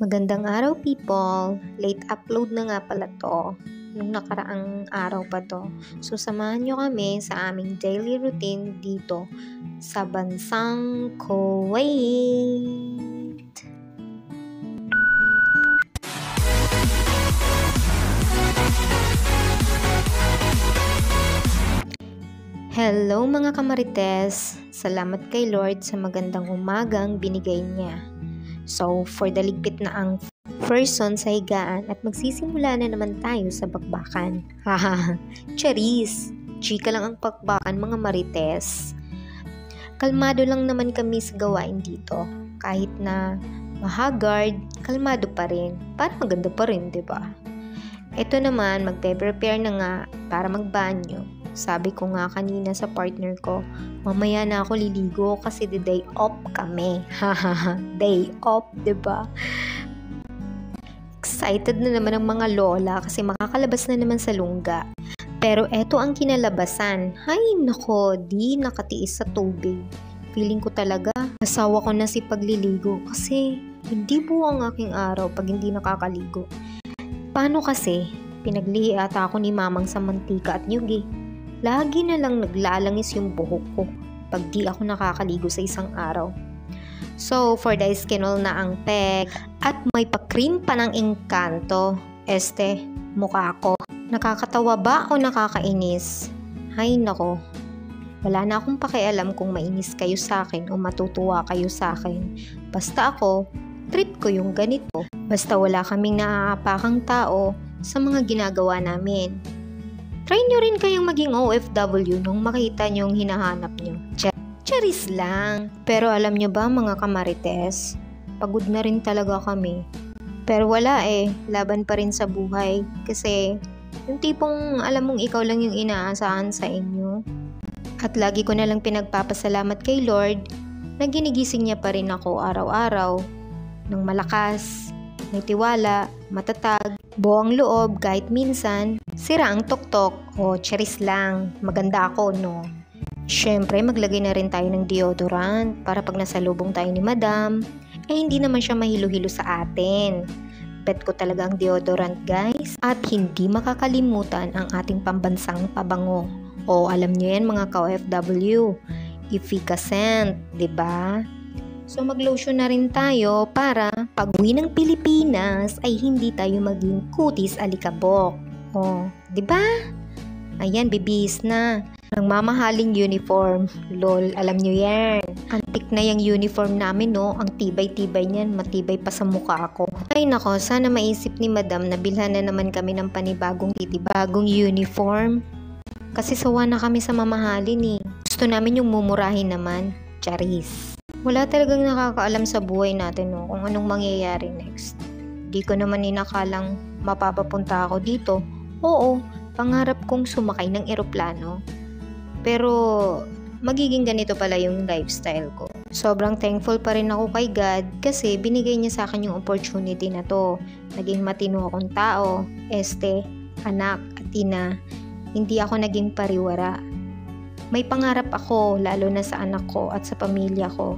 Magandang araw people! Late upload na nga pala to. Nung nakaraang araw pa to. So samahan nyo kami sa aming daily routine dito sa bansang Kuwait. Hello mga kamarites! Salamat kay Lord sa magandang umagang binigay niya. So, for the ligpit na ang person sa higaan at magsisimula na naman tayo sa bakbakan. Haha, charis! Chika lang ang bakbakan mga marites. Kalmado lang naman kami sa gawain dito. Kahit na mahagard, kalmado pa rin. Para maganda pa rin, diba? Ito naman, magpe-prepare na nga para magbanyo. Sabi ko nga kanina sa partner ko, mamaya na ako liligo kasi the day off kami. Hahaha, day off, diba? Excited na naman ang mga lola kasi makakalabas na naman sa lungga. Pero eto ang kinalabasan. Hay nako, di nakatiis sa tubig. Feeling ko talaga, asawa ko na si pagliligo kasi hindi buo ang aking araw pag hindi nakakaligo. Paano kasi? Pinaglihi ata ako ni mamang sa mantika at nyugi. Lagi na lang naglalangis yung buhok ko pag di ako nakakaligo sa isang araw. So, for the skin oil na ang pek at may pa-cream pa ng engkanto, mukha ko. Nakakatawa ba o nakakainis? Hay nako, wala na akong pakialam kung mainis kayo sa akin o matutuwa kayo sa akin. Basta ako, trip ko yung ganito. Basta wala kaming naaapakang tao sa mga ginagawa namin. Try nyo rin kayong maging OFW nung makita nyong hinahanap nyo. Charis lang. Pero alam nyo ba mga kamarites, pagod na rin talaga kami. Pero wala laban pa rin sa buhay. Kasi yung tipong alam mong ikaw lang yung inaasahan sa inyo. At lagi ko na lang pinagpapasalamat kay Lord na ginigising niya pa rin ako araw-araw ng malakas, may tiwala, matatag, buong loob kahit minsan sira ang tuktok o charis lang, maganda ako no. Syempre maglagay na rin tayo ng deodorant para pag nasalubong tayo ni madam, hindi naman siya mahilo-hilo sa atin. Bet ko talaga ang deodorant guys. At hindi makakalimutan ang ating pambansang pabango. O alam nyo yan mga ka-OFW, efficacent, diba? So mag-lotion na rin tayo para pag uwi ng Pilipinas ay hindi tayo maging kutis alikabok. O, 'di ba? Ayan, bibihis na. Ang mamahaling uniform. Lol, alam nyo yan. Antik na yung uniform namin, no? Ang tibay-tibay niyan, matibay pa sa mukha ko. Ay nako, sana maisip ni madam na bilhan na naman kami ng panibagong uniform. Kasi sawa na kami sa mamahalin Gusto namin yung mumurahin naman. Charis. Wala talagang nakakaalam sa buhay natin no, kung anong mangyayari next. Di ko naman inakalang mapapapunta ako dito. Oo, pangarap kong sumakay ng eroplano. Pero magiging ganito pala yung lifestyle ko. Sobrang thankful pa rin ako kay God kasi binigay niya sa akin yung opportunity na to. Naging matino akong tao, anak at ina. Hindi ako naging pariwara. May pangarap ako lalo na sa anak ko at sa pamilya ko.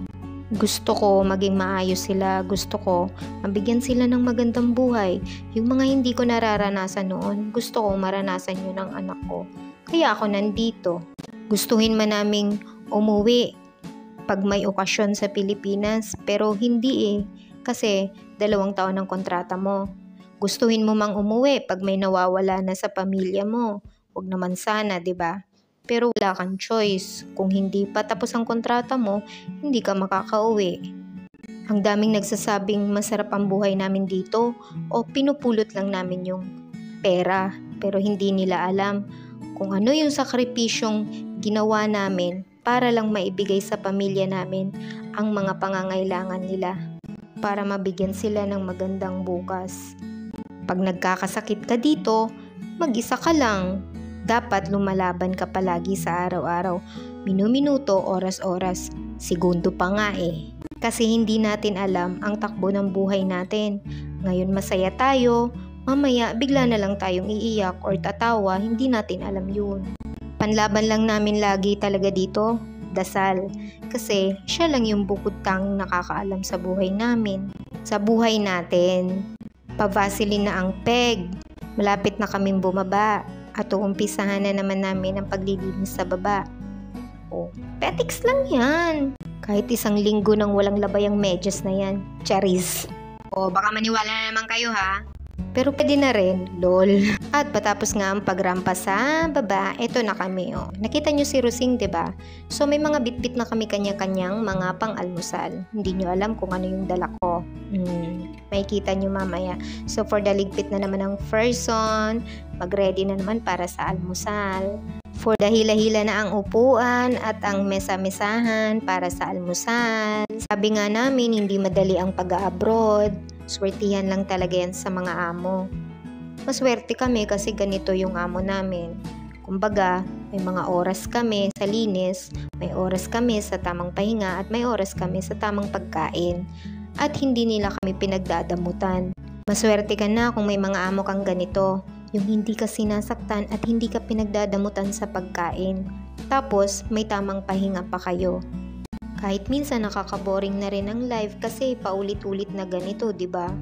Gusto ko maging maayos sila. Gusto ko mabigyan sila ng magandang buhay. Yung mga hindi ko nararanasan noon, gusto ko maranasan yun ng anak ko. Kaya ako nandito. Gustuhin man naming umuwi pag may okasyon sa Pilipinas, pero hindi kasi 2 taon ang kontrata mo. Gustuhin mo mang umuwi pag may nawawala na sa pamilya mo. Huwag naman sana, 'di ba? Pero wala kang choice. Kung hindi pa tapos ang kontrata mo, hindi ka makakauwi. Ang daming nagsasabing masarap ang buhay namin dito o pinupulot lang namin yung pera. Pero hindi nila alam kung ano yung sakripisyong ginawa namin para lang maibigay sa pamilya namin ang mga pangangailangan nila para mabigyan sila ng magandang bukas. Pag nagkakasakit ka dito, mag-isa ka lang. Dapat lumalaban ka palagi sa araw-araw, minuminuto, oras-oras, segundo pa nga Kasi hindi natin alam ang takbo ng buhay natin. Ngayon masaya tayo, mamaya bigla na lang tayong iiyak or tatawa, hindi natin alam yun. Panlaban lang namin lagi talaga dito, dasal. Kasi siya lang yung bukod tanging nakakaalam sa buhay namin. sa buhay natin. Pa-Vaseline na ang peg. Malapit na kaming bumaba at uumpisahan na naman namin ang paglilinis sa baba. Petics lang yan. Kahit 1 linggo nang walang labay ang medyas na yan. Charis. Baka maniwala na naman kayo ha. Pero pwede na rin, lol. At patapos nga ang pagrampa sa baba, eto na kami. Nakita nyo si Rosing, diba? So may mga bitbit na kami kanya-kanyang mga pang-almusal. Hindi nyo alam kung ano yung dala ko. Makikita nyo mamaya. So for the ligpit na naman ng person, mag-ready na naman para sa almusal. For the hila-hila na ang upuan at ang mesa-mesahan para sa almusal. Sabi nga namin, hindi madali ang pag-abroad. Swertihan lang talaga yan sa mga amo. Maswerte kami kasi ganito yung amo namin. Kumbaga, may mga oras kami sa linis, may oras kami sa tamang pahinga at may oras kami sa tamang pagkain. At hindi nila kami pinagdadamutan. Maswerte ka na kung may mga amo kang ganito. Yung hindi ka sinasaktan at hindi ka pinagdadamutan sa pagkain. Tapos, may tamang pahinga pa kayo. Kahit minsan nakaka-boring na rin ang life kasi paulit-ulit na ganito, 'di ba?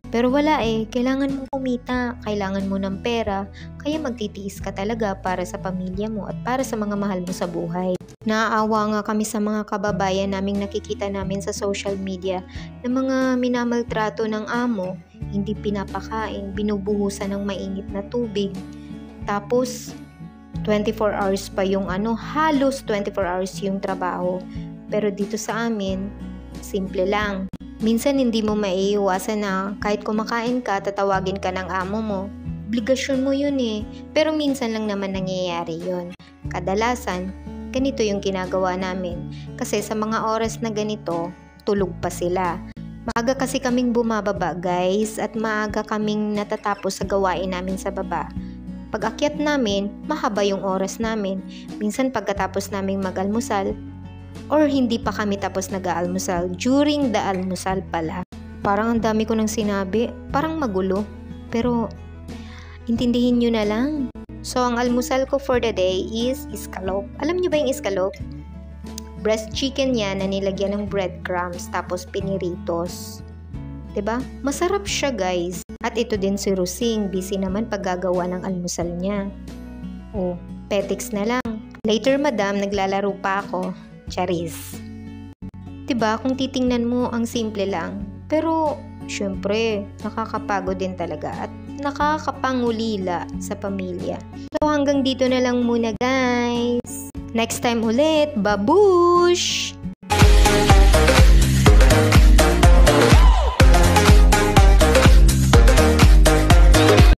Pero wala kailangan mong kumita, kailangan mo ng pera, kaya magtitiis ka talaga para sa pamilya mo at para sa mga mahal mo sa buhay. Naaawa nga kami sa mga kababayan naming nakikita namin sa social media na mga minamaltrato ng amo, hindi pinapakain, binubuhusan ng mainit na tubig. Tapos 24 hours pa yung halos 24 hours yung trabaho. Pero dito sa amin, simple lang. Minsan hindi mo maiiwasan na kahit kumakain ka, tatawagin ka ng amo mo. Obligasyon mo yun Pero minsan lang naman nangyayari yun. Kadalasan, ganito yung ginagawa namin. Kasi sa mga oras na ganito, tulog pa sila. Maaga kasi kaming bumababa guys at maaga kaming natatapos sa gawain namin sa baba. Pag akyat namin, mahaba yung oras namin. Minsan pagkatapos naming mag-almusal, or hindi pa kami tapos nag-aalmusal, during the almusal pala. Parang ang dami ko nang sinabi, parang magulo. Pero, intindihin nyo na lang. So, ang almusal ko for the day is escalope. Alam nyo ba yung escalope? Breast chicken yan na nilagyan ng breadcrumbs tapos piniritos. 'Di ba? Masarap siya guys. At ito din si Rosing, busy naman paggagawa ng almusal niya. Petics na lang. Later madam, naglalaro pa ako. Charis. 'Di ba? Kung titingnan mo, ang simple lang. Pero, syempre, nakakapagod din talaga at nakakapangulila sa pamilya. So, hanggang dito na lang muna guys. Next time ulit, babush!